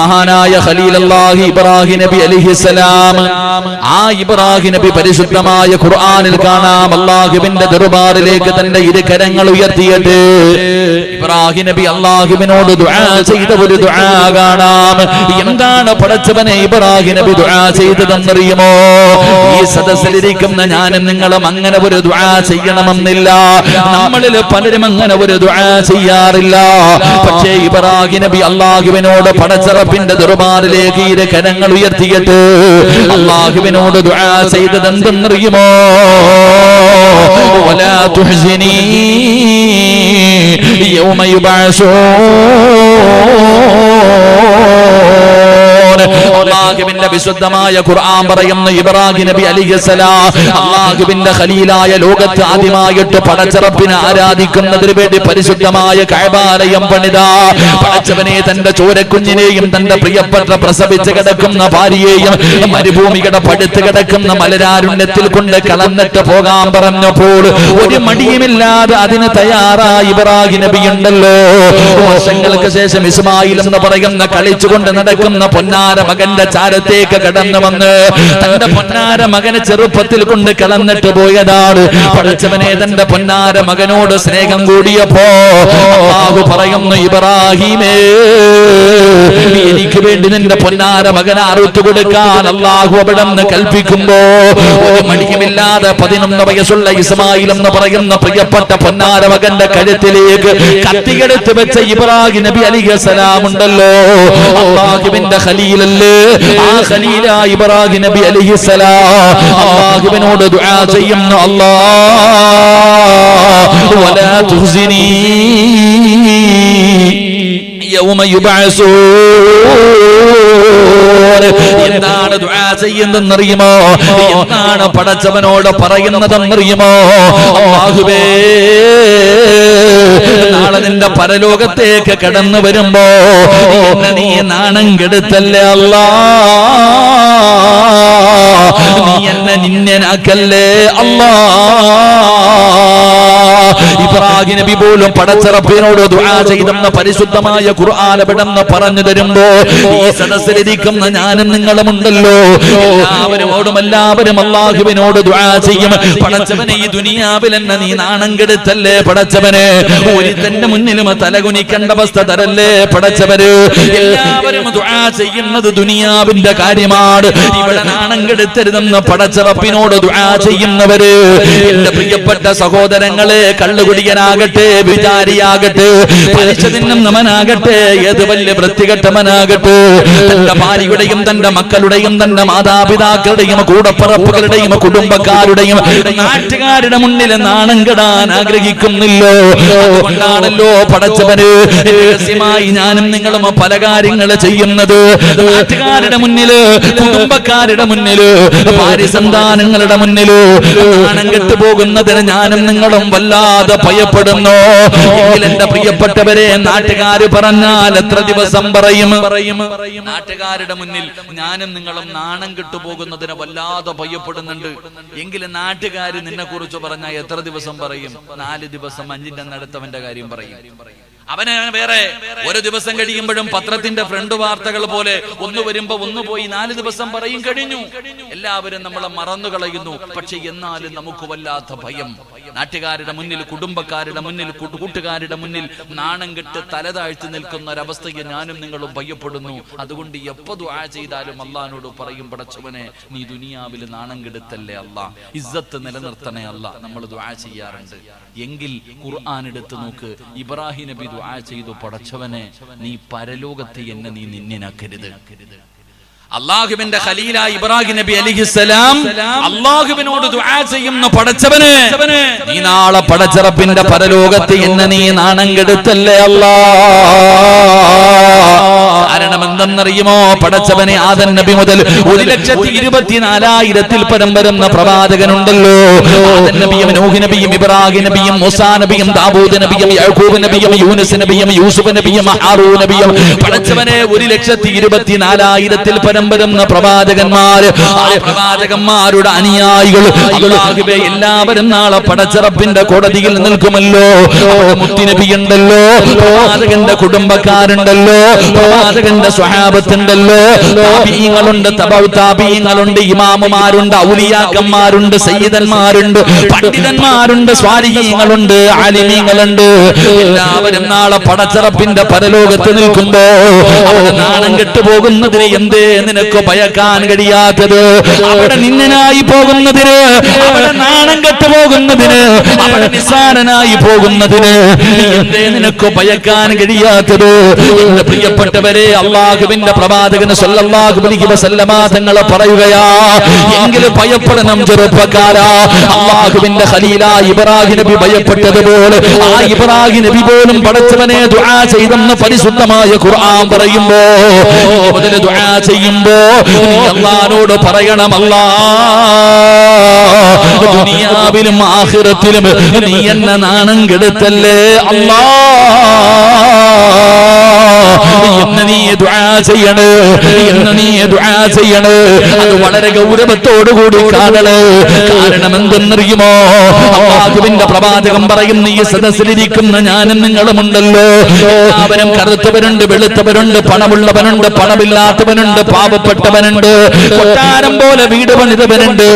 മഹാനായ ഖലീലുല്ലാഹി ഇബ്രാഹിം നബി അലൈഹിസ്സലാം ആ ഇബ്രാഹിം നബി പരിശുദ്ധമായ ഖുർആനിൽ കാണാം അല്ലാഹുവിന്റെ ദർബാറിലേക്ക് തന്റെ ഇരു കരങ്ങൾ ഉയർത്തിയിട്ട് ഇബ്രാഹിം നബി അല്ലാഹുവിനോട് ദുആ ചെയ്ത ഒരു ദുആ കാണാം. എന്താണ് പടച്ചവനെ ഇബ്രാഹിം നബി ദുആ ചെയ്തതെന്നറിയുമോ? ഈ സദസ്സിലിരിക്കുന്ന ഞാനും നിങ്ങളും അങ്ങനെ ഒരു ദുആ ചെയ്യണമെന്നില്ല. നമ്മളിൽ പലരും അങ്ങനെ ഒരു ദുആ ചെയ്യാറില്ല. പക്ഷേ ഇബ്രാഹിം നബി അല്ലാഹുവിനോട് പടച്ചറപ്പിന്റെ ദർബാറിലേക്ക് ഇരു കരങ്ങൾ ഉയർത്തിയിട്ട് അല്ലാഹുവിനോട് ദുആ ചെയ്തത് എന്തെന്നറിയുമോ? വലാ തുഹ്സിനി യൗമ അല്ലാഹുവിന്റെ വിശുദ്ധമായ ഖുർആൻ പറയുന്നു ഇബ്രാഹിം നബി അലൈഹിസ്സലാം അല്ലാഹുവിന്റെ ഖലീലായ ലോകത്ത് ആദ്യമായിട്ട് പടച്ചറപ്പിനെ ആരാധിക്കുന്നതിന് വേണ്ടി പരിശുദ്ധമായ കഅബാലയം പണിതാ. പടച്ചവനെ തന്റെ ചോരക്കുഞ്ഞിനെയും തന്റെ പ്രിയപ്പെട്ട പ്രസവിച്ച് കിടക്കുന്ന ഭാര്യയെയും മരുഭൂമിയുടെ പടുത്ത് കിടക്കുന്ന മലരാരുണ്യത്തിൽ കൊണ്ട് കളന്നിട്ട് പോകാൻ പറഞ്ഞപ്പോൾ ഒരു മടിയുമില്ലാതെ അതിന് തയ്യാറായി ഇബ്രാഹിം നബി ഉണ്ടല്ലോ. വർഷങ്ങൾക്ക് ശേഷം ഇസ്മായിൽ എന്ന് പറയുന്ന കളിച്ചുകൊണ്ട് നടക്കുന്ന പൊന്നാര മകന്റെ ചാരത്തേക്ക് കടന്നു വന്ന് തന്റെ പൊന്നാര മകനെ ചെറുപ്പത്തിൽ കൊണ്ട് കളന്നിട്ട് പോയതാണ്. പടച്ചവനെ തന്റെ പൊന്നാര മകനോട് സ്നേഹം കൂടിയപ്പോ അല്ലാഹു പറയുന്നു ഇബ്രാഹിമേ എനിക്ക് വേണ്ടി നിന്റെ പൊന്നാര മകനെ അറുത്തു കൊടുക്കാൻ അല്ലാഹു അവിടെ നിന്ന് കൽപ്പിക്കുമ്പോ ഒരു മടിയുമില്ലാതെ 11 വയസ്സുള്ള ഇസ്മായിൽ എന്ന് പറയുന്ന പ്രിയപ്പെട്ട പൊന്നാര മകന്റെ കഴുത്തിലേക്ക് കത്തിയെടുത്ത് വെച്ച ഇബ്രാഹിം നബി അലൈഹിസ്സലാം ഉണ്ടല്ലോ. അല്ലാഹുവിന്റെ ഖലീലല്ലേ, ആ ഖലീലായ ഇബ്രാഹിം നബി അലൈഹിസ്സലാം അല്ലാഹുവിനോട് ദുആ ചെയ്യുന്നു. അല്ലാഹ് വലാ തുഹ്സിനി യൗമ യുബഅസൂൻ. എന്താണ് ദുആ ചെയ്യുന്നതെന്നറിയുമോ? എന്താണ് പടച്ചവനോട് പറയുന്നതെന്നറിയുമോ? അല്ലാഹുവേ നാളെ നിന്റെ പരലോകത്തേക്ക് കടന്നു വരുമ്പോ എന്നെ നീ നാണം കെടുത്തല്ലേ അല്ലാ, നീ എന്നെ നിന്ദനാക്കല്ലേ അല്ലാ. ഇബ്രാഹിം നബി പോലും പടച്ചറപ്പിനോട് ദുആ ചെയ്തെന്ന പരിശുദ്ധമായ ഖുർആൻ എവിടെന്ന് പറഞ്ഞു തരുമ്പോ ഈ സദസ്സിലിരിക്കുന്ന ഞാനും നിങ്ങളും ഉണ്ടല്ലോ, എല്ലാവരും അല്ലാഹുവിനോട് ദുആ ചെയ്യും. പടച്ചവനെ ഈ ദുനിയാവിൽ എന്നെ നീ നാണം കെടുത്തല്ലേ പടച്ചവനെ, ഒരുത്തന്റെ മുന്നിലും തലകുനിക്കേണ്ട അവസ്ഥ തരല്ലേ പടച്ചവന്. എല്ലാവരും ദുആ ചെയ്യുന്നത് ദുനിയാവിന്റെ കാര്യമാണ്. ഇവിടെ നാണം കെടുത്തരുതെന്ന് പടച്ചറപ്പിനോട് ദുആ ചെയ്യുന്നവര് എന്റെ പ്രിയപ്പെട്ട സഹോദരങ്ങളെ, കള്ളുകുടിയനാകട്ടെ, വിചാരിയാകട്ടെ, പലിശ തിന്നുന്നവനാകട്ടെ, ഏത് വലിയ വൃത്തികെട്ടവനാകട്ടെ, തന്റെ ഭാര്യയുടെയും തന്റെ മക്കളുടെയും തന്റെ മാതാപിതാക്കളുടെയും കൂടപ്പറപ്പുകളുടെയും കുടുംബക്കാരുടെയും നാട്ടുകാരുടെ മുന്നിൽ നാണം കെടാൻ ആഗ്രഹിക്കുന്നില്ലോ. അതുകൊണ്ടാണല്ലോ പടച്ചവന് രഹസ്യമായി ഞാനും നിങ്ങളും പല കാര്യങ്ങൾ ചെയ്യുന്നത്. നാട്ടുകാരുടെ മുന്നില്, കുടുംബക്കാരുടെ മുന്നില്, ഭാര്യ സന്താനങ്ങളുടെ മുന്നില് നാണം കെട്ടുപോകുന്നതിന് ഞാനും നിങ്ങളും വല്ലാതെ ഭയപ്പെടുന്നു. എങ്കിൽ എന്റെ പ്രിയപ്പെട്ടവരെ, നാട്ടുകാര് പറഞ്ഞാൽ എത്ര ദിവസം പറയും? നാട്ടുകാരുടെ മുന്നിൽ ഞാനും നിങ്ങളും നാണം കെട്ടുപോകുന്നതിന് വല്ലാതെ ഭയപ്പെടുന്നുണ്ട്. എങ്കിലും നാട്ടുകാര് നിന്നെ കുറിച്ച് പറഞ്ഞാൽ എത്ര ദിവസം പറയും? 4 ദിവസം 5ന്റെ അടുത്തവന്റെ കാര്യം പറയും. അവന് വേറെ ഒരു ദിവസം കഴിയുമ്പോഴും പത്രത്തിന്റെ ഫ്രണ്ട് വാർത്തകൾ പോലെ ഒന്ന് വരുമ്പോ ഒന്ന് പോയി 4 ദിവസം പറയും, കഴിഞ്ഞു. എല്ലാവരും നമ്മളെ മറന്നു കളയുന്നു. പക്ഷെ എന്നാലും നമുക്ക് വല്ലാത്ത ഭയം. നാട്ടുകാരുടെ മുന്നിൽ, കുടുംബക്കാരുടെ മുന്നിൽ, കൂട്ടുകാരുടെ മുന്നിൽ നാണം കെട്ട് തലതാഴ്ത്തി നിൽക്കുന്ന ഒരവസ്ഥയെ ഞാനും നിങ്ങളും ഭയപ്പെടുന്നു. അതുകൊണ്ട് എപ്പോ ദുആ ചെയ്താലും അല്ലാഹുവോട് പറയും, പടച്ചവനെ നീ ദുനിയാവിൽ നാണം കെടുത്തല്ലേ അല്ലാ, ഇസ്സത്ത് നിലനിർത്തണേ അല്ലാ, നമ്മൾ ദുആ ചെയ്യാറുണ്ട്. എങ്കിൽ ഖുർആൻ എടുത്ത് നോക്ക്, ഇബ്രാഹിം നബി ദുആ ചെയ്തു, പടച്ചവനെ നീ പരലോകത്തെ എന്നെ നീ നിന്ദനാക്കരുത്. അല്ലാഹുവിന്റെ ഖലീലായ ഇബ്രാഹിം നബി അലൈഹിസ്സലാം അല്ലാഹുവിനോട് ദുആ ചെയ്യുന്ന, പടച്ചവനെ നീ നാളെ പടച്ചറപ്പിന്റെ പരലോകത്ത് എന്നെ നീ നാണം കെടുത്തല്ലേ അല്ലാ. കാരണം എന്തെന്നറിയുമോ? പടച്ചവനെ ആദം നബി മുതൽ 1,24,000 പരം വരുന്ന പ്രവാചകനുണ്ടല്ലോ. ആദം നബിയും, നൂഹ് നബിയും, ഇബ്രാഹിം നബിയും, മൂസാ നബിയും, ദാവൂദ് നബിയും, യാക്കൂബ് നബിയും, യൂനുസ് നബിയും, യൂസുഫ് നബിയും, ഹാറൂൻ നബിയും, പടച്ചവനെ 1,24,000 പരം വരുന്ന പ്രവാചകന്മാർ, ആ പ്രവാചകന്മാരുടെ അനുയായികൾ, അല്ലാഹുവേ എല്ലാവരും നാളെ പടച്ചറപ്പിന്റെ കോടതിയിൽ നിൽക്കുമല്ലോ. മുത്തുനബി ഉണ്ടല്ലോ, പ്രവാചകന്റെ കുടുംബക്കാരുണ്ടല്ലോ, പ്രവാചകന്റെ സ്വഹാബത്തുണ്ടല്ലോ, താബിഈങ്ങളുണ്ട്, തബഉ താബിഈങ്ങളുണ്ട്, ഇമാമുമാരുണ്ട്, ഔലിയാക്കന്മാരുണ്ട്, സയ്യിദന്മാരുണ്ട്, പണ്ഡിതന്മാരുണ്ട്, സ്വാലിഹീങ്ങളുണ്ട്, ആലിമീങ്ങളുണ്ട്. എല്ലാവരും നാളെ പടച്ചറപ്പിന്റെ പരലോകത്ത് നിൽക്കുമ്പോ അവിടെ നാണം കെട്ടുപോകുന്നതിന് എന്തേ നിനക്ക് ഭയക്കാൻ കഴിയാത്തത്? അവിടെ നിന്നനായി പോകുന്നതിന്, അവിടെ നാണം കെട്ടുപോകുന്നതിന്, അവിടെ നിസ്സാരനായി പോകുന്നതിന് എന്തേ നിനക്ക് ഭയക്കാൻ കഴിയാത്തത്? എന്റെ പ്രിയപ്പെട്ടവരെ, അള്ളാഹുവിന്റെ പ്രവാചകൻ സ്വല്ലല്ലാഹു അലൈഹി വസല്ലമ തങ്ങൾ പറയുകയാ, എങ്കിലും ഭയപ്പെടണം ചെറുപ്പക്കാരാ. അള്ളാഹുവിന്റെ ഖലീല ഇബ്രാഹിം നബി ഭയപ്പെട്ടതുപോലെ ആ ഇബ്രാഹിം നബി പോലും പടച്ചവനെ ദുആ ചെയ്തെന്ന് പരിശുദ്ധമായ ഖുർആൻ പറയുമ്പോ, മുതൽ ദുആ ചെയ്യുമ്പോ നീ അല്ലാഹുവോട് പറയണം, അല്ലാഹ് ദുനിയാവിലും ആഖിറത്തിലും നീ എന്നെ നാണം കെടുത്തല്ലേ എന്ന് നീ ദുആ ചെയ്യണേ, എന്ന് നീ ദുആ ചെയ്യണേ. അത് വളരെ ഗൗരവത്തോടുകൂടി കാണണേ. കാരണം എന്തെന്നറിയുമോ? അല്ലാഹുവിന്റെ പ്രവാചകൻ പറയുന്ന ഈ സദസ്സിലിരിക്കുന്ന ഞാനും നിങ്ങളുമുണ്ടല്ലോ, എല്ലാവരും കറുത്തവരുണ്ട്, വെളുത്തവരുണ്ട്, പണമുള്ളവനുണ്ട്, പണമില്ലാത്തവനുണ്ട്, പാവപ്പെട്ടവനുണ്ട്, കൊട്ടാരം പോലെ വീട് പണിതവനുണ്ട്,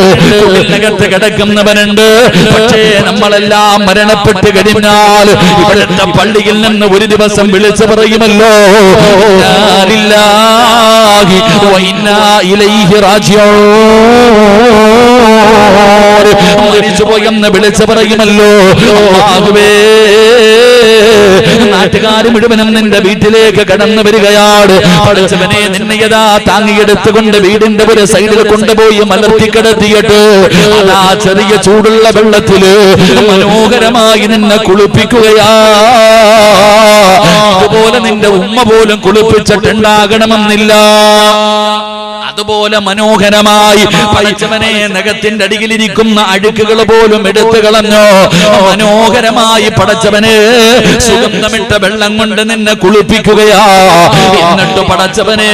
കുടിലകത്ത് കിടക്കുന്നവനുണ്ട്. പക്ഷേ നമ്മളെല്ലാം മരണപ്പെട്ട് കഴിഞ്ഞാൽ ഇവിടുത്തെ പള്ളിയിൽ നിന്ന് ഒരു ദിവസം വിളിച്ചു പറയുമല്ലോ, ലില്ലാഹി വ ഇന്നാ ഇലൈഹി റാജിഊൻ. മരിച്ചുപോയെന്ന് വിളിച്ചു പറയുമല്ലോ. അല്ലാഹുവേ, നാട്ടുകാർ മുഴുവനും നിന്റെ വീട്ടിലേക്ക് കടന്നു വരികയാണ്. പഠിച്ചവനെ, നിന്നെ യഥാ താങ്ങിയെടുത്തുകൊണ്ട് വീടിന്റെ ഒരു സൈഡിൽ കൊണ്ടുപോയി മലർത്തി കിടത്തിയിട്ട് അതാ ചെറിയ ചൂടുള്ള വെള്ളത്തില് മനോഹരമായി നിന്നെ കുളിപ്പിക്കുകയാ. അതുപോലെ നിന്റെ ഉമ്മ പോലും കുളിപ്പിച്ചിട്ടുണ്ടാകണമെന്നില്ല. അതുപോലെ മനോഹരമായി പഠിച്ചവനെ നഖത്തിന്റെ അടിയിലിരിക്കുന്ന അഴുക്കുകൾ പോലും എടുത്തു കളഞ്ഞോ. മനോഹരമായി പടച്ചവനെ സുഗന്ധമിട്ട വെള്ളം കൊണ്ട് നിന്നെ കുളിപ്പിക്കുകയാ. എന്നിട്ട് പടച്ചവനെ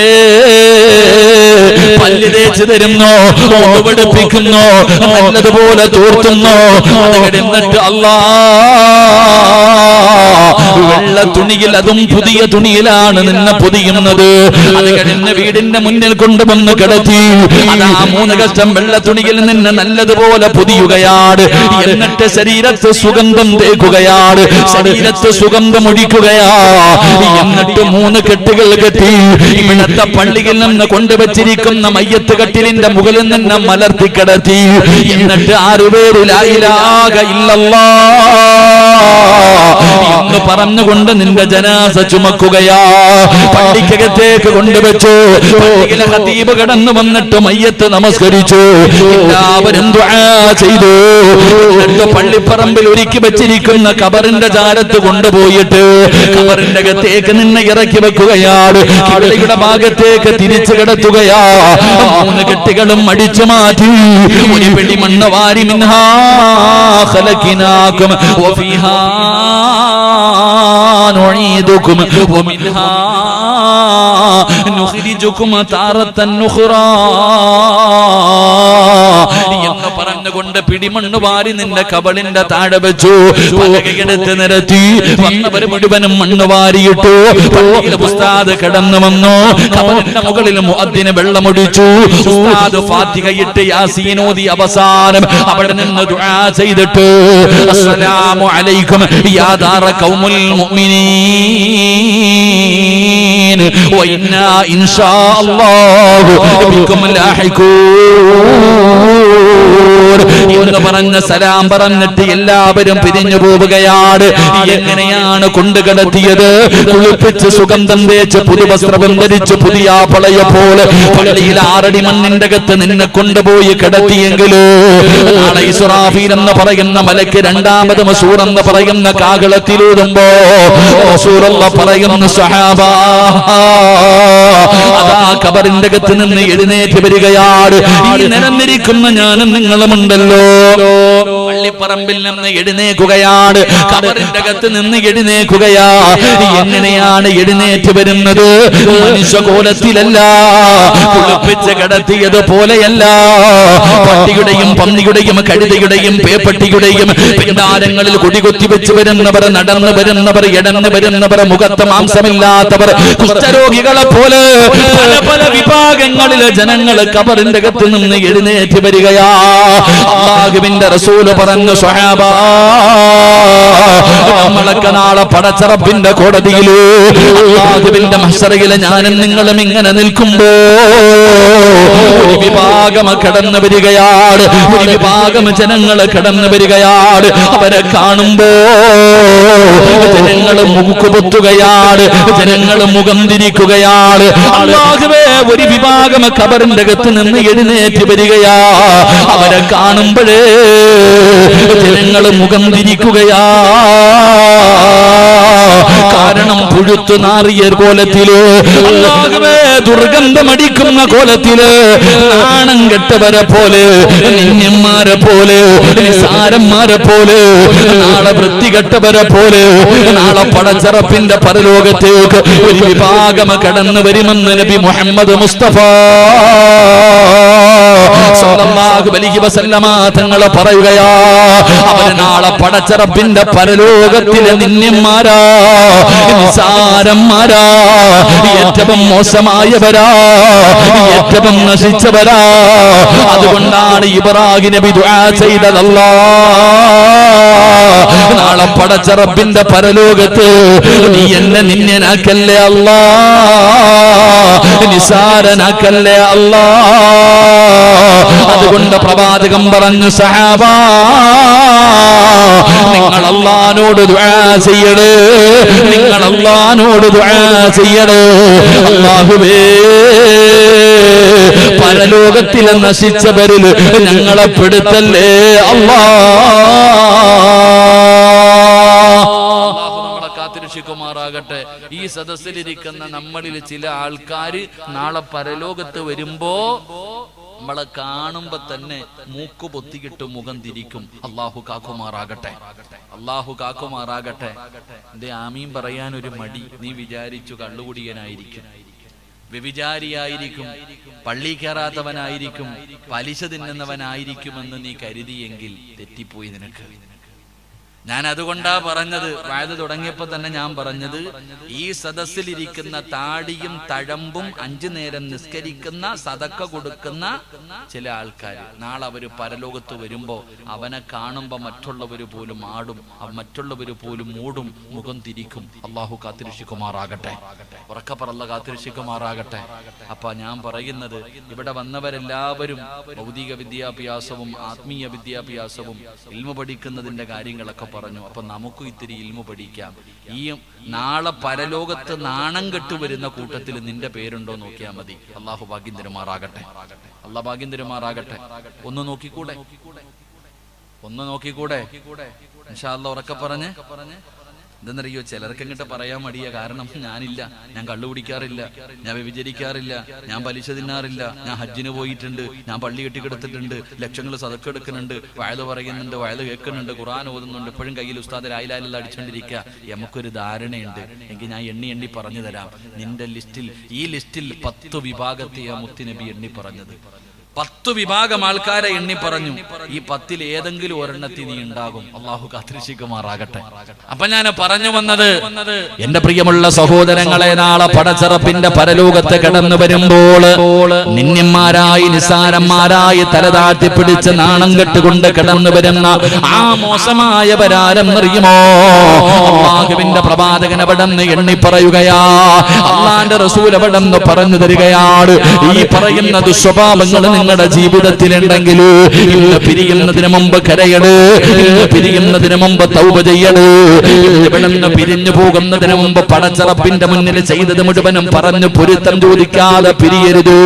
പല്ല് തേച്ച് തരുന്നു, പഠിപ്പിക്കുന്നു, നല്ലതുപോലെ തോർത്തുന്നു. അത് കഴിഞ്ഞിട്ട് വെള്ള തുണിയിൽ, അതും പുതിയ തുണിയിലാണ് നിന്നെ പൊതിയുന്നത്. അത് കഴിഞ്ഞ് വീടിന്റെ മുന്നിൽ കൊണ്ടുവന്ന് കിടത്തി അതാ 3 കഷ്ടം വെള്ള തുണിയിൽ നിന്നെ നല്ലതുപോലെ പൊതിയുകയാണ്. എന്നിട്ട് ശരീരത്ത് സുഗന്ധം തേക്കുകയാണ്, ശരീരത്ത് സുഗന്ധം ഒഴിക്കുകയാ. എന്നിട്ട് 3 കെട്ടുകൾ കെട്ടി ഇവിടത്തെ പള്ളിയിൽ നിന്ന് കൊണ്ടുവച്ചിരിക്കുന്ന മയ്യത്ത് കട്ടിലിന്റെ മുകളിൽ നിന്ന് മലർത്തി കിടത്തി. എന്നിട്ട് 6 പേര് ലാ ഇലാഹ ഇല്ലല്ലാഹ് എന്ന് പറഞ്ഞുകൊണ്ട് നിന്റെ ജനാസ ചുമക്കുകയാ. പള്ളിക്കകത്തേക്ക് കൊണ്ടുവച്ചു. പള്ളിയിലെ ഖതീബ് കടന്നു വന്നിട്ട് മയ്യത്ത് നമസ്കരിച്ചു. എല്ലാവരും ദുആ ചെയ്തു. എന്നിട്ട് പള്ളിപ്പറമ്പിൽ ഒരുക്കി വെച്ചിരിക്കുന്ന ഖബറിന്റെ ചാരത്ത് കൊണ്ടുപോയിട്ട് ഖബറിന്റെ അകത്തേക്ക് നിന്നെ ഇറക്കി വെക്കുകയാണ്. ഖിബലയുടെ ഭാഗത്തേക്ക് തിരിച്ചു കിടത്തുകയാ. 3 കെട്ടുകളും അടിച്ചു മാറ്റി. ഒരു പിടി മണ്ണ് വാരി മിൻഹാ ഖലഖനാകും വഫീഹാ നുഈദുകും വമിൻഹാ നുഖ്രിജുകും താറത്തൻ നുഖ്റാ എന്ന് പറഞ്ഞുകൊണ്ട് പിടിമണ്ണ് വാരി നിന്റെ കബളിന്റെ താഴെ വെച്ചു. പലകയെടുത്ത് നിരത്തി. വന്നവർ മുഴുവനും മണ്ണ് വാരിയിട്ടു. പള്ളിയിലെ ഉസ്താദ് കടന്നു വന്നു. കബറിന്റെ മുകളിൽ മുഅദ്ദിന് വെള്ളമൊഴിച്ചു. ഉസ്താദ് ഫാത്തിഹയിട്ട് യാസീൻ ഓതി അവസാനം അവിടെ നിന്ന് ദുആ ചെയ്തിട്ട് അസ്സലാമു അലൈക്കും യാ ദാറ ഖൗമുൽ മുഅ്മിനീൻ വ ഇന്നാ ഇൻഷാ അല്ലാഹു ബികും ലാഹിഖൂൻ എന്ന് പറഞ്ഞ സലാം പറഞ്ഞിട്ട് എല്ലാവരും പിരിഞ്ഞു പോവുകയാണ്. എങ്ങനെയാണ് കൊണ്ടുകിടത്തിയത്? കുളിപ്പിച്ച് സുഗന്ധം തേച്ച് പുതുവസ്ത്രം ധരിച്ച് പുതിയ പളയപ്പോൾ പള്ളിയിൽ 6 അടി മണ്ണിന്റെ അകത്ത് നിന്നെ കൊണ്ടുപോയി കിടത്തിയെങ്കിലോ നാളെ ഇസ്രാഫീൽ എന്ന് പറയുന്ന മലക്ക് 2ാമത് മസൂർ എന്ന് പറയുന്ന കാകളത്തിലൂതുമ്പോ റസൂലുള്ളാഹി പറയുന്നു, സഹാബാ അതാ ഖബറിന്റെ അകത്ത് നിന്ന് എഴുന്നേറ്റ് വരികയാണ്. ഈ നിരന്നിരിക്കുന്ന ഞാനും നിങ്ങളുമുണ്ടല്ലോ. പള്ളിപ്പറമ്പിൽ നിന്ന് എഴുന്നേക്കുകയാണ്, ഖബറിന്റെ അകത്ത് നിന്ന് എഴുന്നേക്കുകയാ. എങ്ങനെയാണ് എഴുന്നേറ്റ് വരുന്നത്? മനുഷ്യകോലത്തിലല്ല, കുളിപ്പിച്ച് കിടത്തിയത് പോലെയല്ല. പട്ടിയുടെയും പന്നിയുടെയും കഴുതയുടെയും പേപ്പട്ടിയുടെയും പിണ്ടാരങ്ങളിൽ കൊടികൊത്തി വെച്ച് വരുന്നവർ, നടന്നു വരുന്നവർ, ഇടന്നു വരുന്നവർ, മുഖത്ത് മാംസമില്ലാത്തവർ, കുഷ്ഠരോഗികളെ പോലെ പല പല വിഭാഗങ്ങളിലെ ജനങ്ങൾ ഖബറിന്റെ അകത്ത് നിന്ന് എഴുന്നേറ്റ് വരികയാ. അല്ലാഹുവിന്റെ റസൂല് പറഞ്ഞു, സ്വഹാബാ, നമ്മളൊക്കെ നാളെ പടച്ചറപ്പിന്റെ കോടതിയില് അല്ലാഹുവിന്റെ മഹ്ശറയിലെ ഞാനും നിങ്ങളും ഇങ്ങനെ നിൽക്കുമ്പോ ഒരു വിഭാഗം കടന്നു വരികയാണ്, ഒരു വിഭാഗം ജനങ്ങൾ കടന്നു വരികയാണ്. അവരെ കാണുമ്പോ ജനങ്ങൾ മുക്കുപൊത്തുകയാണ്, ജനങ്ങൾ മുഖം തിരിക്കുകയാണ്. അല്ലാഹുവേ, ഒരു വിഭാഗം ഖബറിന്റെ അകത്ത് നിന്ന് എഴുന്നേറ്റ് വരികയാ. അവരെ കാണുമ്പോഴേ ജനങ്ങൾ മുഖം തിരിക്കുകയാ. കാരണം പുഴുത്തു നാറിയ കോലത്തില്, അല്ലാഹുവേ, ദുർഗന്ധമടിക്കുന്ന കോലത്തില്, നാണം കെട്ടവരെ പോലെ, നിന്യന്മാരെ പോലെ, നിസാരന്മാരെ പോലെ, നാളെ വൃത്തികെട്ടവരെ പോലെ, നാളെ പടച്ചറപ്പിന്റെ പരലോകത്തേക്ക് ഒരു വിഭാഗം കടന്നു വരുമെന്ന് നബി മുഹമ്മദ് മുസ്തഫ സ്വല്ലല്ലാഹു അലൈഹി വസല്ലമ തങ്ങൾ പറയുകയാ. അവര് നാളെ പടച്ചറപ്പിന്റെ പരലോകത്തിലെ നിന്യന്മാരാ, നിസാരന്മാരാ, ഏറ്റവും മോശമായവരാ, ഏറ്റവും നശിച്ചവരാ. അതുകൊണ്ടാണ് ഇബ്രാഹിം നബി ദുആ ചെയ്തതല്ലാ, നാളെ പടച്ചറപ്പിന്റെ പരലോകത്ത് നീ എന്നെ നിന്യനാക്കല്ലേ അല്ലാ, നിസാരനാക്കല്ലേ അല്ലാ. അതുകൊണ്ട് പ്രവാചകൻ പറഞ്ഞു, സഹാബാ, നിങ്ങൾ അല്ലാഹുവോട് ദുആ ചെയ്യണേ, നിങ്ങൾ അല്ലാഹുവോട് ദുആ ചെയ്യണേ. അല്ലാഹുവേ, പരലോകത്തിലെ നശിച്ചവരിൽ ഞങ്ങളെ പെടുത്തല്ലേ അല്ലാ. കാത്തിരക്ഷിക്കുമാറാകട്ടെ. ഈ സദസ്സിലിരിക്കുന്ന നമ്മളിൽ ചില ആൾക്കാർ നാളെ പരലോകത്ത് വരുമ്പോ നമ്മളെ കാണുമ്പോ തന്നെ മൂക്ക് പൊത്തിക്കിട്ട് മുഖം തിരിക്കും. അല്ലാഹു കാക്കുമാറാകട്ടെ, അല്ലാഹു കാക്കുമാറാകട്ടെ. എന്റെ ആമീൻ പറയാൻ ഒരു മടി. നീ വിചാരിച്ചു കള്ളുകുടിയനായിരിക്കും, വ്യഭിചാരിയായിരിക്കും, പള്ളി കയറാത്തവനായിരിക്കും, പലിശ തിന്നുന്നവനായിരിക്കുമെന്ന് നീ കരുതിയെങ്കിൽ തെറ്റിപ്പോയി നിനക്ക്. ഞാൻ അതുകൊണ്ടാ പറഞ്ഞത്, വായത് തുടങ്ങിയപ്പോ തന്നെ ഞാൻ പറഞ്ഞത്, ഈ സദസ്സിലിരിക്കുന്ന താടിയും തഴമ്പും 5 നേരം നിസ്കരിക്കുന്ന, സദക്ക കൊടുക്കുന്ന ചില ആൾക്കാർ നാളെ അവര് പരലോകത്ത് വരുമ്പോ അവനെ കാണുമ്പോ മറ്റുള്ളവര് പോലും ആടും, മറ്റുള്ളവര് പോലും മൂടും, മുഖം തിരിക്കും. അല്ലാഹു കാത്തിരക്ഷിക്കുമാറാകട്ടെ, ഉറക്കപ്പറല്ല കാത്തിരക്ഷിക്കുമാറാകട്ടെ. അപ്പൊ ഞാൻ പറയുന്നത്, ഇവിടെ വന്നവരെല്ലാവരും ഭൗതിക വിദ്യാഭ്യാസവും ആത്മീയ വിദ്യാഭ്യാസവും ഇൽമു പഠിക്കുന്നതിന്റെ കാര്യങ്ങളൊക്കെ പറഞ്ഞു. അപ്പൊ നമുക്കും ഇത്തിരി ഇൽമു പഠിക്കാം. ഈ നാളെ പരലോകത്ത് നാണം കെട്ടു വരുന്ന കൂട്ടത്തിൽ നിന്റെ പേരുണ്ടോ നോക്കിയാൽ മതി. അള്ളാഹു ഭാഗ്യം തരുമാറാകട്ടെ, അള്ളാഹ് ഭാഗ്യം തരുമാറാകട്ടെ. ഒന്ന് നോക്കിക്കൂടെ, ഒന്ന് നോക്കിക്കൂടെ? ഇൻഷാ അല്ലാഹ് ഉറക്കെ പറഞ്ഞ്. എന്തെന്നറിയോ, ചിലർക്ക് ഇങ്ങോട്ട് പറയാൻ മടിയ. കാരണം ഞാനില്ല, ഞാൻ കള്ളു കുടിക്കാറില്ല, ഞാൻ വ്യഭിചരിക്കാറില്ല, ഞാൻ പലിശ തിന്നാറില്ല, ഞാൻ ഹജ്ജിന് പോയിട്ടുണ്ട്, ഞാൻ പള്ളി കെട്ടിക്കെടുത്തിട്ടുണ്ട്, ലക്ഷങ്ങൾ സദക്ക എടുക്കുന്നുണ്ട്, വയല് പറയുന്നുണ്ട്, വയല് കേൾക്കുന്നുണ്ട്, ഖുർആൻ ഓതുന്നുണ്ട്, എപ്പോഴും കയ്യിൽ ഉസ്താദ് ലാ ഇലാഹ ഇല്ലല്ലാഹ് അടിച്ചുകൊണ്ടിരിക്കുക. നമുക്കൊരു ധാരണയുണ്ട്. എങ്കിൽ ഞാൻ എണ്ണി പറഞ്ഞു തരാം. നിന്റെ ലിസ്റ്റിൽ, ഈ ലിസ്റ്റിൽ 10 വിഭാഗത്തെയാ മുത്തുനബി എണ്ണി പറഞ്ഞത്. 10 വിഭാഗം ആൾക്കാരെ എണ്ണി പറഞ്ഞു. ഈ 10ൽ ഏതെങ്കിലും ഒരെണ്ണത്തിൽ നീ ഉണ്ടാകും. അള്ളാഹു കാത്തിരക്ഷിക്കുമാറാകട്ടെ. അപ്പൊ ഞാൻ പറഞ്ഞു വന്നത്, എന്റെ പ്രിയമുള്ള സഹോദരങ്ങളെ, നാളെ പടച്ചറപ്പിന്റെ പരലോകത്ത് കടന്നു വരുമ്പോൾ നിന്യന്മാരായി, നിസാരന്മാരായി, തലതാഴ്ത്തി പിടിച്ച് നാണം കെട്ടുകൊണ്ട് കടന്നു വരുന്ന ആ മോശമായവരാരെന്നറിയുമോ? അല്ലാഹുവിന്റെ പ്രവാചകൻ അവിടെന്ന് എണ്ണി പറയുകയാ, അള്ളാന്റെ റസൂൽ അവിടെന്ന് പറഞ്ഞു തരികയാണ്. ഈ പറയുന്ന ദുസ്വഭാവങ്ങൾ നിങ്ങളുടെ ജീവിതത്തിലുണ്ടെങ്കിൽ ഇന്ന് പിരിയുന്നതിന് മുമ്പ് കരയട്, ഇന്ന് പിരിയുന്നതിന് മുമ്പ് തൗബ ചെയ്യട്. ഇവിടുന്ന് പിരിഞ്ഞു പോകുന്നതിന് മുമ്പ് പടച്ചറപ്പിന്റെ മുന്നിൽ ചെയ്തത് മുഴുവനും പറഞ്ഞു പൊരുത്തം ചോദിക്കാതെ പിരിയരുത്,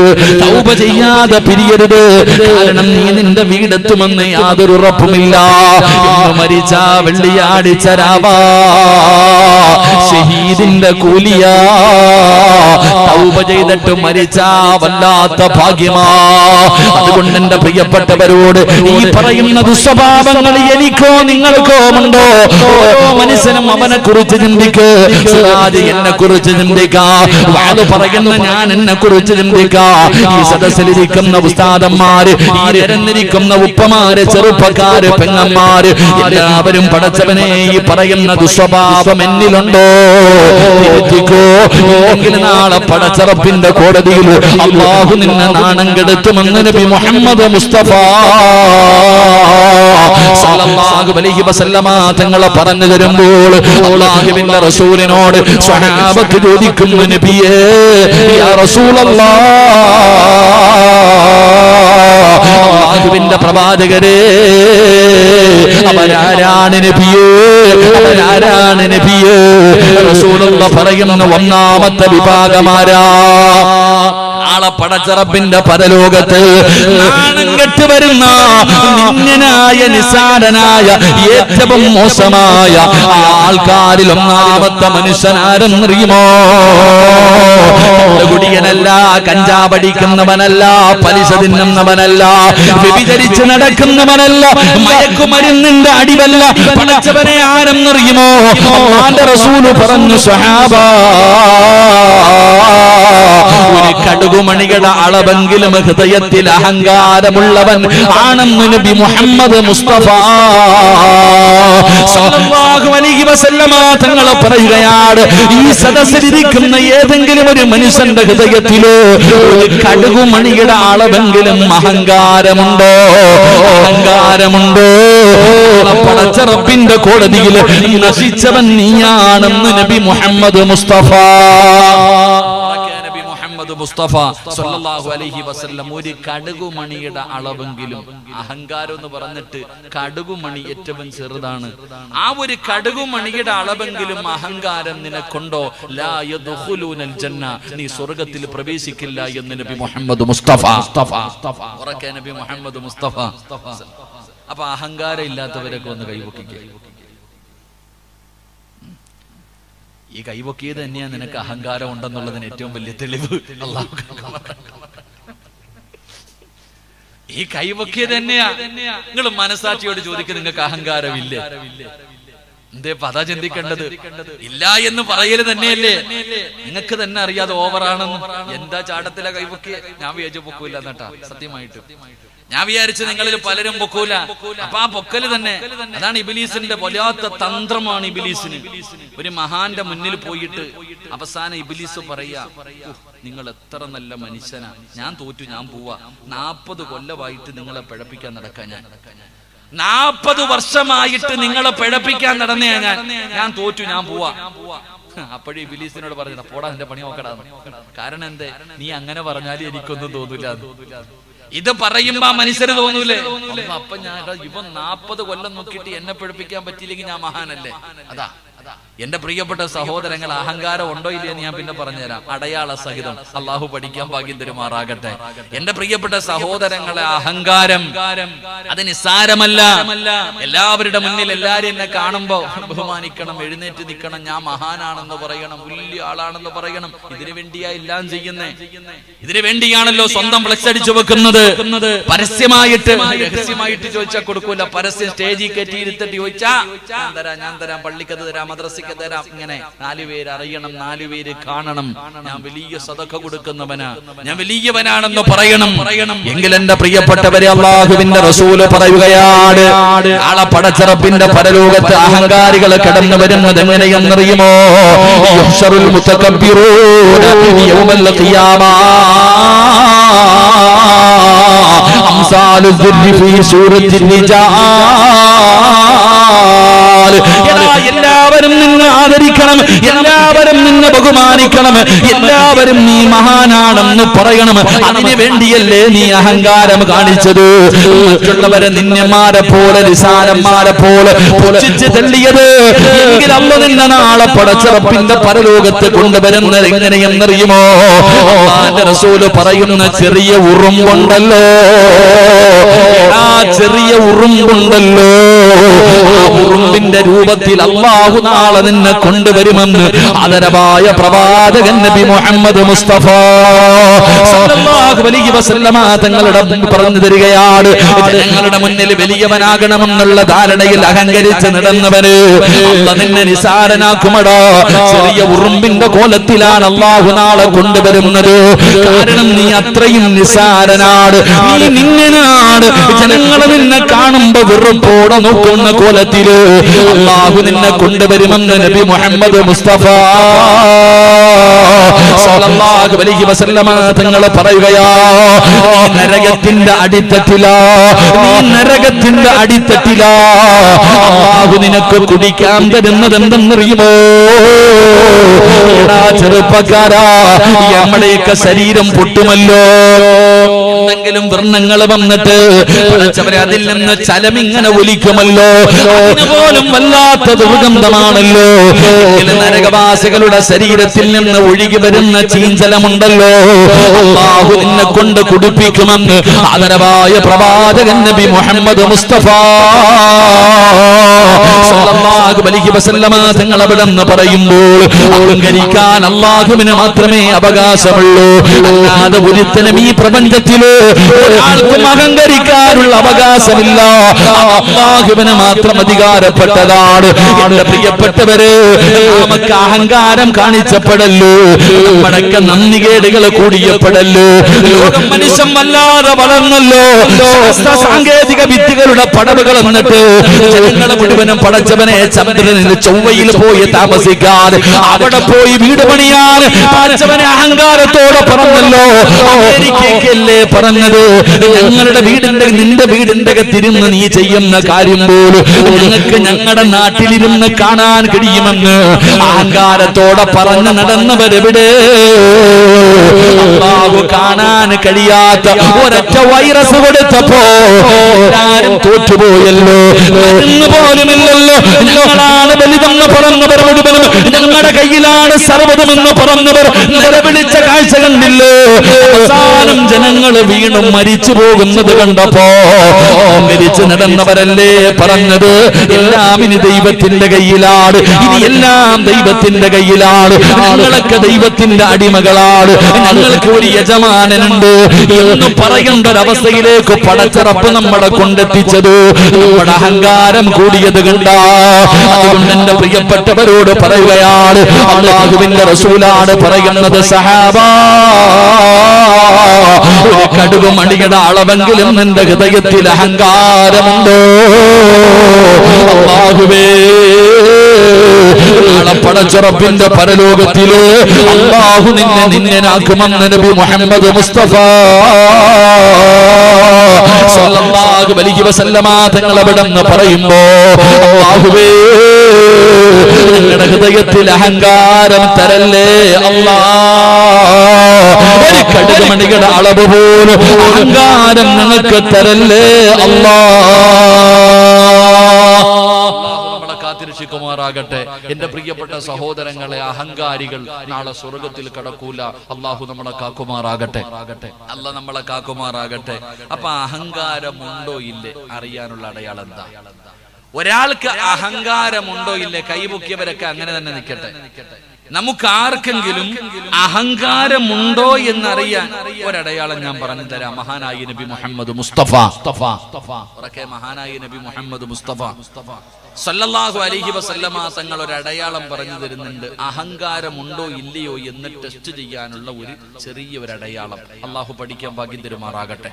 തൗബ ചെയ്യാതെ പിരിയരുത്. കാരണം നീ നിന്റെ വീടെത്തുമെന്ന് യാതൊരു ഉറപ്പുമില്ല. ഇന്ന് മരിച്ച വെള്ളിയാഴ്ച രാവാ, ഷഹീദിന്റെ കൂലിയാ. തൗബ ചെയ്തിട്ട് മരിച്ച വല്ലാത്ത ഭാഗ്യമാ. അതുകൊണ്ട് എന്റെ പ്രിയപ്പെട്ടവരോട് ഈ പറയുന്ന ദുസ്വഭാവങ്ങൾ എനിക്കോ നിങ്ങൾക്കോ ഉണ്ടോ? ഓരോ മനുഷ്യനും അവനെ കുറിച്ച് ചിന്തിക്ക്. എന്നെ കുറിച്ച് ചിന്തിക്കാ. വാത് പറയുന്ന ഞാൻ എന്നെ കുറിച്ച് ചിന്തിക്കാ. ഈ സദസ്സിലിരിക്കുന്ന ഉസ്താദന്മാര്, ഈ നിരന്നിരിക്കുന്ന ഉപ്പമാര്, ചെറുപ്പക്കാര്, പെങ്ങന്മാര്, എല്ലാവരും പടച്ചവനെ ഈ പറയുന്ന ദുസ്വഭാവം എന്നിലുണ്ടോ? തിരുത്തിക്കോ. എങ്കിലും നാളെ പടച്ചറപ്പിന്റെ കോടതിയിൽ അല്ലാഹു നിന്നെ നാണം കെടുത്തുമെന്ന് നബി മുഹമ്മദ് മുസ്തഫ സല്ലല്ലാഹു അലൈഹി വസല്ലമ തങ്ങളെ പറഞ്ഞു തരുമ്പോൾ അല്ലാഹുവിന്റെ റസൂലിനോട് സ്വഹാബത്ത് ചോദിക്കുന്നു, നബിയേ യാ റസൂലല്ലാഹ്, അല്ലാഹുവിന്റെ പ്രവാചകരേ, അവരാരാണ് നബിയേ? അവരാരാണ് നബിയേ? റസൂലുള്ളാഹി പറയുന്ന ഒന്നാമത്തെ വിഭാഗമാരാ? നാളെ പടച്ചറപ്പിന്റെ പരലോകത്ത് നാണം കെട്ട് വരുന്ന നിന്യനായ നിസാരനായ ഏറ്റവും മോശമായ ആൾക്കാരിൽ ഒന്നാമത്തെ മനുഷ്യനാരെന്നറിയുമോ? കുടിയനല്ല, കഞ്ചാവടിക്കുന്നവനല്ല, പലിശ തിന്നുന്നവനല്ല, വ്യഭിചരിച്ച് നടക്കുന്നവനല്ല, മയക്കുമരുന്നിന്റെ അടിവല്ല. പടച്ചവനെ ആരെന്നറിയുമോ? അല്ലാഹുവിന്റെ റസൂല് പറഞ്ഞു, സ്വഹാബാ, ഒരു കടുകുമണികളുടെ അളവെങ്കിലും ഹൃദയത്തിൽ അഹങ്കാരമുള്ളവൻ ആണെന്ന് നബി മുഹമ്മദ് മുസ്തഫ സല്ലല്ലാഹു അലൈഹി വസല്ലമ തങ്ങൾ പറയുകയാണ്. ഈ സദസ്സിലിരിക്കുന്ന ഏതെങ്കിലും ഒരു മനുഷ്യന്റെ ഹൃദയത്തിലോ ഒരു കടുകുമണിയുടെ അളവെങ്കിലും അഹങ്കാരമുണ്ടോ? അഹങ്കാരമുണ്ടോ? പടച്ചറപ്പിന്റെ കോടതിയിൽ നശിച്ചവൻ നീയാണെന്ന് നബി മുഹമ്മദ് മുസ്തഫ മുസ്തഫ സല്ലല്ലാഹു അലൈഹി വസല്ലം ഒരു കടുകുമണിയുടെ അളവെങ്കിലും. അഹങ്കാരം എന്ന് പറഞ്ഞിട്ട് കടുകുമണി ഏറ്റവും ചെറുതാണ്. ആ ഒരു കടുകുമണിയുടെ അളവെങ്കിലും അഹങ്കാരം നിനക്കുണ്ടോ? ലാ യദ്ഖുലൂനൽ ജന്ന, നീ സ്വർഗ്ഗത്തിൽ പ്രവേശിക്കില്ല എന്ന് നബി മുഹമ്മദ് മുസ്തഫ ഉറക്കെ നബി മുഹമ്മദ് മുസ്തഫ. അപ്പൊ അഹങ്കാരം ഇല്ലാത്തവരൊക്കെ ഒന്ന് കൈവക്കിക്കുക. ഈ കൈവക്കിയത് തന്നെയാ നിനക്ക് അഹങ്കാരം ഉണ്ടെന്നുള്ളതിന് ഏറ്റവും വലിയ തെളിവ്. ഈ കൈവക്കിയത് തന്നെയാ. നിങ്ങൾ മനസാക്ഷിയോട് ചോദിക്കുക, നിങ്ങൾക്ക് അഹങ്കാരമില്ലേ? എന്തേ പതാ ചിന്തിക്കേണ്ടത്? ഇല്ല എന്ന് പറയല് തന്നെയല്ലേ? നിങ്ങൾക്ക് തന്നെ അറിയാതെ ഓവറാണെന്ന്. എന്താ ചാടത്തില കൈവക്കിയ? ഞാൻ വിചാരിച്ചു പൊക്കൂല എന്നിട്ടാ. സത്യമായിട്ട് ഞാൻ വിചാരിച്ചു നിങ്ങളിൽ പലരും പൊക്കൂല. അപ്പൊ ആ പൊക്കല് തന്നെ അതാണ് ഇബ്ലീസിന്റെ വല്ലാത്ത തന്ത്രമാണ്. ഇബ്ലീസിന് ഒരു മഹാന്റെ മുന്നിൽ പോയിട്ട് അവസാനം ഇബ്ലീസ് പറയാ, നിങ്ങൾ എത്ര നല്ല മനുഷ്യനാ, ഞാൻ തോറ്റു, ഞാൻ പോവാ. 40 കൊല്ലമായിട്ട് നിങ്ങളെ പിഴപ്പിക്കാൻ നടക്കാൻ ഞാൻ 40 വർഷമായിട്ട് നിങ്ങളെ പിഴപ്പിക്കാൻ നടന്നേ ഞാൻ തോറ്റു, ഞാൻ പോവാ. അപ്പോഴേ ഇബ്ലീസിനോട് പറഞ്ഞ, പോടാ എന്റെ പണി നോക്കടാ. കാരണം എന്തേ? നീ അങ്ങനെ പറഞ്ഞാലും എനിക്കൊന്നും തോന്നൂല. ഇത് പറയുമ്പോ മനുഷ്യര് തോന്നൂലേ? അപ്പൊ ഞാൻ ഇവൻ 40 കൊല്ലം നോക്കിയിട്ട് എന്നെ പിഴപ്പിക്കാൻ പറ്റിയില്ലെങ്കിൽ ഞാൻ മഹാനല്ലേ? അതാ എന്റെ പ്രിയപ്പെട്ട സഹോദരങ്ങൾ, അഹങ്കാരം ഉണ്ടോ ഇല്ലേ എന്ന് ഞാൻ പിന്നെ പറഞ്ഞുതരാം. അടയാള സഹിതം അള്ളാഹു പഠിക്കാൻ ഭാഗ്യം തരുമാറാകട്ടെ. എന്റെ പ്രിയപ്പെട്ട സഹോദരങ്ങളെ, അഹങ്കാരം അത് നിസ്സാരമല്ല. എല്ലാവരുടെ മുന്നിൽ എല്ലാരും എന്നെ കാണുമ്പോ ബഹുമാനിക്കണം, എഴുന്നേറ്റ് നിൽക്കണം, ഞാൻ മഹാനാണെന്ന് പറയണം, വലിയ ആളാണെന്ന് പറയണം. ഇതിനു വേണ്ടിയാ എല്ലാം ചെയ്യുന്നേ. ഇതിനു വേണ്ടിയാണല്ലോ സ്വന്തം ഫ്ലെക്സ് അടിച്ചു വെക്കുന്നത്. പരസ്യമായിട്ട് രഹസ്യമായിട്ട് ചോദിച്ചാൽ കൊടുക്കൂല. പരസ്യം സ്റ്റേജിൽ കയറ്റി ഇരുത്തിട്ട് ചോദിച്ചാ ഞാൻ തരാം, പള്ളിക്കത് തരാം, മദ്രസയ്ക്ക് തരാം. ഇങ്ങനെ 4 പേര് അറിയണം, 4 പേര് കാണണം. ഞാൻ വലിയ സദഖ കൊടുക്കുന്നവനാ, ഞാൻ വലിയവനാണെന്ന് പറയണം. എങ്കിൽ എന്റെ പ്രിയപ്പെട്ടവരെ, അല്ലാഹുവിന്റെ റസൂല് പറയുകയാണ്, നാളെ പടച്ചറപ്പിന്റെ പരലോകത്ത് അഹങ്കാരികൾ കടന്നു വരുന്നത് എങ്ങനെയെന്നറിയുമോ? യുഹ്ശറുൽ മുതകബ്ബിറൂന യൗമൽ ഖിയാമ അംസാലു ദുർരി ഫീ സൂറത്തിൽ റിജാൽ. എല്ലാവരും നിന്നെ ആദരിക്കണം, എല്ലാവരും നിന്നെ ബഹുമാനിക്കണം, എല്ലാവരും നീ മഹാനാണെന്ന് പറയണം. അതിനു വേണ്ടിയല്ലേ നീ അഹങ്കാരം കാണിച്ചത്? മറ്റുള്ളവരെ നിന്യന്മാരെ പോലെ, നിസാരന്മാരെ പോലെ പുച്ഛിച്ച് തള്ളിയത്. എങ്കിൽ അല്ല നിന്നെ നാളെ പടച്ചറപ്പിന്റെ പരലോകത്ത് കൊണ്ടുവരുന്നത് എങ്ങനെയെന്നറിയുമോ? അല്ലാഹുവിന്റെ റസൂല് പറയുന്ന ചെറിയ ഉറുമ്പുണ്ടല്ലോ, ആ ചെറിയ ഉറുമ്പുണ്ടല്ലോ, ആ ഉറുമ്പിന്റെ രൂപത്തിൽ അല്ലാഹു നാളെ നിന്നെ കൊണ്ടുവരുമെന്ന് ആദരവായ പ്രവാചകൻ നബി മുഹമ്മദ് മുസ്തഫ സല്ലല്ലാഹു അലൈഹി വസല്ലമ തങ്ങളുടെ പറഞ്ഞു തരികയാണ്, ജനങ്ങളുടെ മുന്നിൽ വലിയവനാകണമെന്നുള്ള ധാരണയിൽ അഹങ്കരിച്ച് നടന്നവന് അല്ലാഹു നിന്നെ നിസാരനാക്കുമടാ. ചെറിയ ഉറുമ്പിന്റെ കോലത്തിലാണ് അല്ലാഹു നാളെ കൊണ്ടുവരുന്നത്. കാരണം നീ അത്രയും നിസാരനാണ്, നീ നിന്നനാണ്. ജനങ്ങളെ നിന്നെ കാണുമ്പോ വെറുപ്പോടെ നോക്കുന്ന കോലത്തില് അല്ലാഹു നിന്നെ കൊണ്ടുവരുമെന്ന് നബി മുഹമ്മദ് മുസ്തഫ സല്ലല്ലാഹു അലൈഹി വസല്ലമ തങ്ങൾ പറയുകയാ. നരകത്തിന്റെ അടിത്തട്ടിലാ, നീ നരകത്തിന്റെ അടിത്തട്ടിലാ. അല്ലാഹു നിനക്ക് കുടിക്കാൻ തരുന്നത് എന്തെന്നറിയുമോ? ചെറുപ്പക്കാരാ, നമ്മുടെയൊക്കെ ശരീരം പൊട്ടുമല്ലോ, എന്തെങ്കിലും വ്രണങ്ങൾ വന്നിട്ട് പഠിച്ചവരെ അതിൽ നിന്ന് ചലമിങ്ങനെ ഒലിക്കുമല്ലോ, അതിനുപോലും വല്ലാത്ത ദുർഗന്ധമാണല്ലോ. നരകവാസികളുടെ ശരീരത്തിൽ നിന്ന് ഒഴുകി വരുന്ന ചീഞ്ചലമുണ്ടല്ലോ, അല്ലാഹു നിന്നെ കൊണ്ട് കുടിപ്പിക്കുമെന്ന് ആദരവായ പ്രവാചകൻ നബി മുഹമ്മദ് മുസ്തഫ സല്ലല്ലാഹു അലൈഹി വസല്ലമ തങ്ങൾ അവിടെന്ന് പറയുമ്പോൾ അഹങ്കരിക്കാൻ അല്ലാഹുവിന് മാത്രമേ അവകാശമുള്ളൂ. അല്ലാതെ ഒരുത്തനും ഈ പ്രപഞ്ചത്തില് ഒരാൾക്കും അഹങ്കരിക്കാനുള്ള അവകാശമില്ല. അല്ലാഹുവിന് മാത്രം അധികാരപ്പെട്ടതാണ്. എന്റെ പ്രിയപ്പെട്ടവര്, നമുക്ക് അഹങ്കാരം കാണിച്ചപ്പെടല്ലോ, നമ്മുടെയൊക്കെ നന്ദികേടുകൾ കൂടിയപ്പെടല്ലോ. ലോകം മനുഷ്യൻ വല്ലാതെ വളർന്നല്ലോ, സാങ്കേതിക വിദ്യകളുടെ പടവുകൾ എന്നിട്ട് ജനങ്ങളെ മുഴുവനും പടച്ചവനെ ചന്ദ്രനിൽ ചൊവ്വയിൽ പോയി താമസിക്കാതെ അവിടെ പോയി വീട് പണിയാൻ പടച്ചവനെ അഹങ്കാരത്തോടെ പറഞ്ഞല്ലോ. അമേരിക്കയ്ക്കല്ലേ പറഞ്ഞത്, ഞങ്ങളുടെ വീടിന്റെ നിന്റെ വീടിന്റെ അകത്തിരുന്ന് നീ ചെയ്യുന്ന കാര്യം പോലും ഞങ്ങൾക്ക് ഞങ്ങളുടെ നാട്ടിലിരുന്ന് കാണാൻ കഴിയുമെന്ന് അഹങ്കാരത്തോടെ പറഞ്ഞു നടന്നവരെവിടെ? അല്ലാഹു കാണാൻ കഴിയാത്ത ഒരൊറ്റ വൈറസ് കൊടുത്തപ്പോ ആരും തോറ്റുപോയല്ലോ. മരുന്ന് പോലുമില്ലല്ലോ. ഞങ്ങളാണ് വലുതെന്ന് പറഞ്ഞവർ മുഴുവനും ഞങ്ങളുടെ കയ്യിലാണ് സർവ്വതുമെന്ന് പറഞ്ഞവർ നിലവിളിച്ച കാഴ്ച കണ്ടില്ലേ? അവസാനം ജനങ്ങൾ വീണും മരിച്ചു പോകുന്നത് കണ്ടപ്പോ മരിച്ചു നടന്നവരല്ലേ പറഞ്ഞത്, എല്ലാം ഇനി ദൈവത്തിന്റെ കയ്യിലാണ്, ഇനി എല്ലാം ദൈവത്തിന്റെ കയ്യിലാണ്, ഞങ്ങളൊക്കെ ദൈവത്തിന്റെ അടിമകളാണ്, ഞങ്ങൾക്ക് ഒരു യജമാനനുണ്ട് എന്ന് പറയേണ്ട ഒരവസ്ഥയിലേക്ക് പടച്ചിറപ്പ് നമ്മളെ കൊണ്ടെത്തിച്ചത് നമ്മുടെ അഹങ്കാരം കൂടിയത് കണ്ടാ. അതുകൊണ്ട് എന്റെ പ്രിയപ്പെട്ടവരോട് പറയുകയാണ്, അല്ലാഹുവിന്റെ റസൂലാണ് പറയുന്നത്, സഹാബാ, ഒരു കടുക് മണിയുടെ അളവെങ്കിലും നിന്റെ ഹൃദയത്തിൽ അഹങ്കാരമുണ്ടോ? അല്ലാഹുവേ, നാളെ പടച്ചുറപ്പിന്റെ പരലോകത്തില് അല്ലാഹു നിന്നെ നിന്നനാക്കുമെന്ന് നബി മുഹമ്മദ് മുസ്തഫ സല്ലല്ലാഹു അലൈഹി വസല്ലമ തങ്ങൾ അവിടെന്ന് പറയുമ്പോ, അല്ലാഹുവേ, ഞങ്ങളുടെ ഹൃദയത്തിൽ അഹങ്കാരം തരല്ലേ അല്ലാ. ഒരു കടുക് മണികളുടെ അളവ് പോലും അഹങ്കാരം ഞങ്ങൾക്ക് തരല്ലേ അല്ലാ. കാത്തിരക്ഷിക്കുമാറാകട്ടെ. എന്റെ പ്രിയപ്പെട്ട സഹോദരങ്ങളെ, അഹങ്കാരികൾ നാളെ സ്വർഗത്തിൽ കടക്കൂല. അള്ളാഹു നമ്മളെ കാക്കുമാറാകട്ടെ, അല്ലാഹു നമ്മളെ കാക്കുമാറാകട്ടെ. അപ്പൊ അഹങ്കാരമുണ്ടോ ഇല്ലേ അറിയാനുള്ള അടയാളം എന്താ? ഒരാൾക്ക് അഹങ്കാരമുണ്ടോ ഇല്ലേ? കൈപൊക്കിയവരൊക്കെ അങ്ങനെ തന്നെ നിൽക്കട്ടെ. നമുക്ക് ആർക്കെങ്കിലും അഹങ്കാരമുണ്ടോ എന്നറിയാൻ ഒരടയാളം ഞാൻ പറഞ്ഞു തരാം. മഹാനായ നബി മുഹമ്മദ് മുസ്തഫ മഹാനായ നബി മുഹമ്മദ് മുസ്തഫ സല്ലല്ലാഹു അലൈഹി വസല്ലമ തങ്ങൾ ഒരു അടയാളം പറഞ്ഞു തരുന്നുണ്ട്. അഹങ്കാരമുണ്ടോ ഇല്ലയോ എന്ന് ടെസ്റ്റ് ചെയ്യാനുള്ള ഒരു ചെറിയ ഒരു അടയാളം. അള്ളാഹു പഠിക്കാൻ ഭാഗ്യം തരുമാറാകട്ടെ.